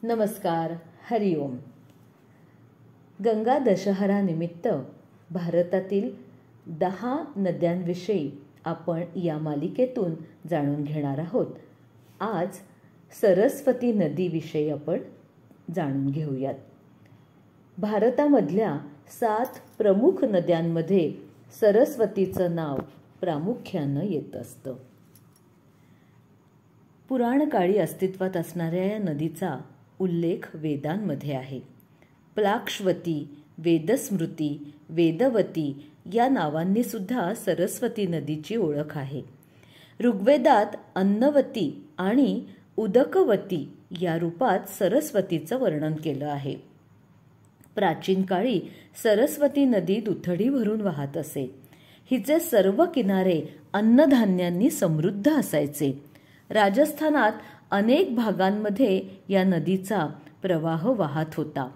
नमस्कार, हरिओम. गंगा दशहरा निमित्त भारतातील 10 नद्यांविषयी आपण या मालिकेतून जाणून घेणार आहोत. आज सरस्वती नदीविषयी आपण जाणून घेऊयात. भारतामधल्या 7 प्रमुख नद्यांमध्ये सरस्वतीचं नाव प्रामुख्यानं येत असतं. पुराणकाळी अस्तित्वात असणाऱ्या या नदीचा उल्लेख वेदांमध्ये आहे. प्लाक्ष्वती, वेदस्मृती, वेदवती या नावांनी सुद्धा सरस्वती नदीची ओळख आहे. ऋग्वेदात अन्नवती आणि उदकवती या रूपात सरस्वतीचं वर्णन केलं आहे. प्राचीन काळी सरस्वती नदी दुथडी भरून वाहत असे. हिचे सर्व किनारे अन्नधान्यांनी समृद्ध असायचे. राजस्थानात अनेक भागांमध्ये या नदीचा प्रवाह वाहत होता.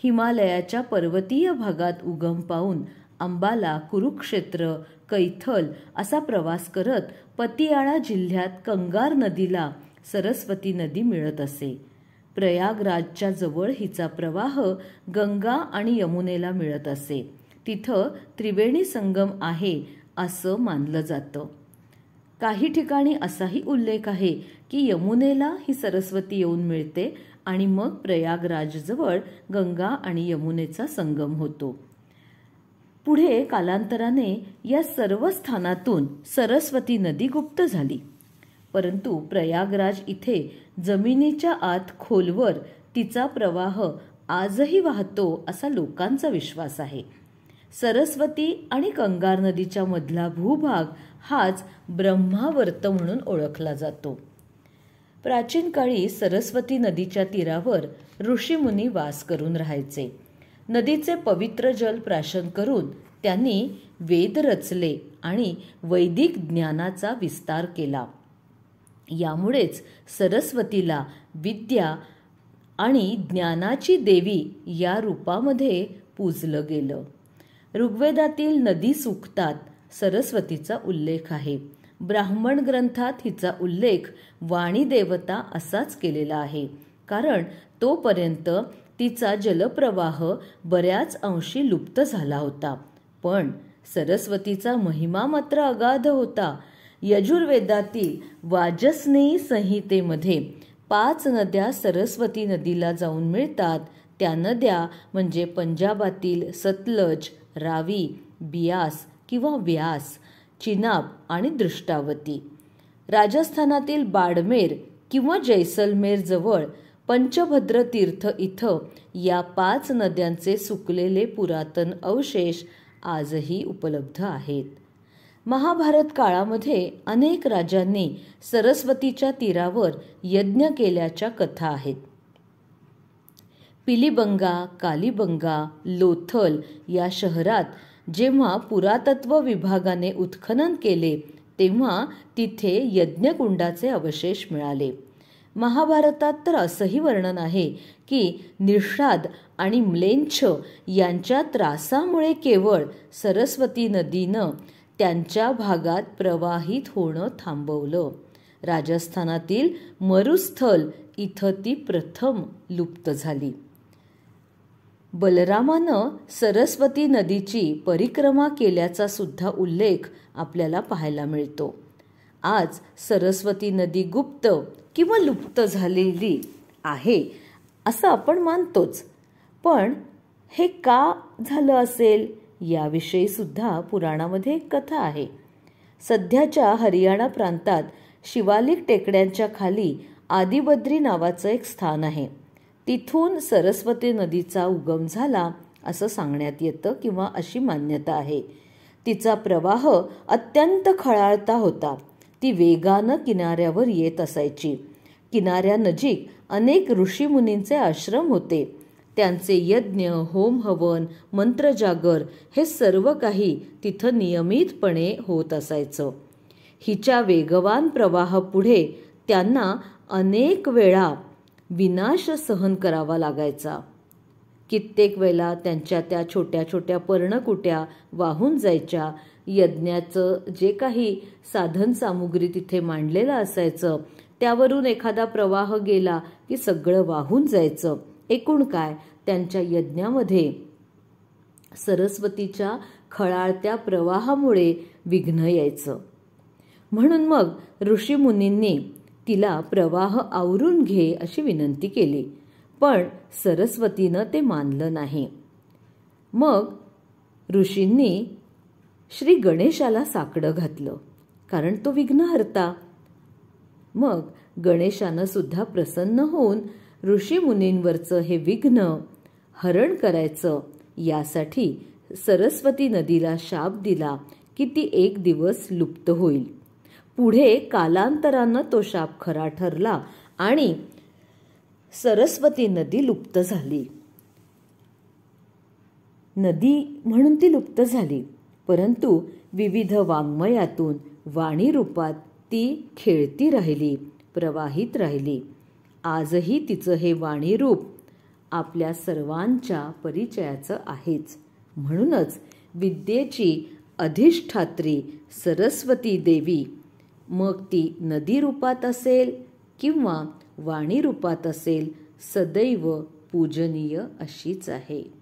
हिमालयाच्या पर्वतीय भागात उगम पावून अंबाला, कुरुक्षेत्र, कैथल असा प्रवास करत पतियाळा जिल्ह्यात कंगार नदीला सरस्वती नदी मिळत असे. प्रयागराजच्या जवळ हिचा प्रवाह गंगा आणि यमुनेला मिळत असे. तिथं त्रिवेणी संगम आहे असं मानलं जातं. काही ठिकाणी असाही उल्लेख आहे की यमुनेला ही सरस्वती येऊन मिळते आणि मग प्रयागराजजवळ गंगा आणि यमुनेचा संगम होतो. पुढे कालांतराने या सर्व स्थानातून सरस्वती नदी गुप्त झाली. परंतु प्रयागराज इथे जमिनीच्या आत खोलवर तिचा प्रवाह आजही वाहतो असा लोकांचा विश्वास आहे. सरस्वती आणि कंगार नदीच्या मधला भूभाग हाच ब्रह्मावर्त म्हणून ओळखला जातो. प्राचीन काळी सरस्वती नदीच्या तीरावर ऋषीमुनी वास करून राहायचे. नदीचे पवित्र जल प्राशन करून त्यांनी वेद रचले आणि वैदिक ज्ञानाचा विस्तार केला. यामुळेच सरस्वतीला विद्या आणि ज्ञानाची देवी या रूपामध्ये पूजलं गेलं. ऋग्वेदातील नदी सूक्तात सरस्वतीचा उल्लेख आहे. ब्राह्मण ग्रंथात हिचा उल्लेख वाणी देवता असाच केलेला आहे, कारण तोपर्यंत तिचा जलप्रवाह बऱ्याच अंशी लुप्त झाला होता. पण सरस्वतीचा महिमा मात्र अगाध होता. यजुर्वेदातील वाजस्नेयी संहितेमध्ये 5 नद्या सरस्वती नदीला जाऊन मिळतात. त्या नद्या म्हणजे पंजाबातील सतलज, रावी, बियास किंवा व्यास, चिनाब आणि दृष्टावती. राजस्थानातील बाडमेर किंवा जैसलमेर जवळ पंचभद्र तीर्थ इथं या 5 नद्यांचे सुकलेले पुरातन अवशेष आजही उपलब्ध आहेत. महाभारत काळामध्ये अनेक राजांनी सरस्वतीच्या तीरावर यज्ञ केल्याच्या कथा आहेत. पिलीबंगा, कालीबंगा, लोथल या शहरात जेव्हा पुरातत्व विभागाने उत्खनन केले तेव्हा तिथे यज्ञकुंडाचे अवशेष मिळाले. महाभारतात तर असंही वर्णन आहे की निषाद आणि म्लेच्छ यांच्या त्रासामुळे केवळ सरस्वती नदीनं त्यांच्या भागात प्रवाहित होणं थांबवलं. राजस्थानातील मरुस्थल इथं ती प्रथम लुप्त झाली. बलरामानं सरस्वती नदीची परिक्रमा केल्याचा सुद्धा उल्लेख आपल्याला पाहायला मिळतो. आज सरस्वती नदी गुप्त किंवा लुप्त झालेली आहे असं आपण मानतोच. पण हे का झालं असेल याविषयी सुद्धा पुराणामध्ये एक कथा आहे. सध्याच्या हरियाणा प्रांतात शिवालिक टेकड्यांच्या खाली आदिबद्री नावाचं एक स्थान आहे. तिथून सरस्वती नदीचा उगम झाला असं सांगण्यात येतं किंवा अशी मान्यता आहे. तिचा प्रवाह अत्यंत खळाळता होता. ती वेगानं किनाऱ्यावर येत असायची. किनाऱ्यानजीक अनेक ऋषीमुनींचे आश्रम होते. त्यांचे यज्ञ, होम हवन, मंत्रजागर हे सर्व काही तिथं नियमितपणे होत असायचं. हिच्या वेगवान प्रवाहापुढे त्यांना अनेक वेळा विनाश सहन करावा लागायचा. कित्येक वेळेला त्यांच्या त्या छोट्या छोट्या पर्णकुट्या वाहून जायच्या. यज्ञाचं जे काही साधन सामुग्री तिथे मांडलेलं असायचं त्यावरून एखादा प्रवाह गेला की सगळं वाहून जायचं. एकूण काय, त्यांच्या यज्ञामध्ये सरस्वतीच्या खळाळत्या प्रवाहामुळे विघ्न यायचं. म्हणून मग ऋषीमुनींनी तिला प्रवाह आवरून घे अशी विनंती केली, पण सरस्वतीनं ते मानलं नाही. मग ऋषींनी श्री गणेशाला साकडं घातलं, कारण तो विघ्नहर्ता. मग गणेशानं सुद्धा प्रसन्न होऊन ऋषीमुनींवरचं हे विघ्न हरण करायचं यासाठी सरस्वती नदीला शाप दिला की ती एक दिवस लुप्त होईल. पुढे कालांतरानं तो शाप खरा ठरला आणि सरस्वती नदी लुप्त झाली. नदी म्हणून ती लुप्त झाली, परंतु विविध वाङ्मयातून वाणी रूपात ती खेळती राहिली, प्रवाहित राहिली. आजही तिचं हे वाणी रूप आपल्या सर्वांच्या परिचयाचं आहेच. म्हणूनच विद्येची अधिष्ठात्री सरस्वती देवी, मग ती नदी रूपात असेल किंवा वाणी रूपात असेल, सदैव पूजनीय अशीच आहे.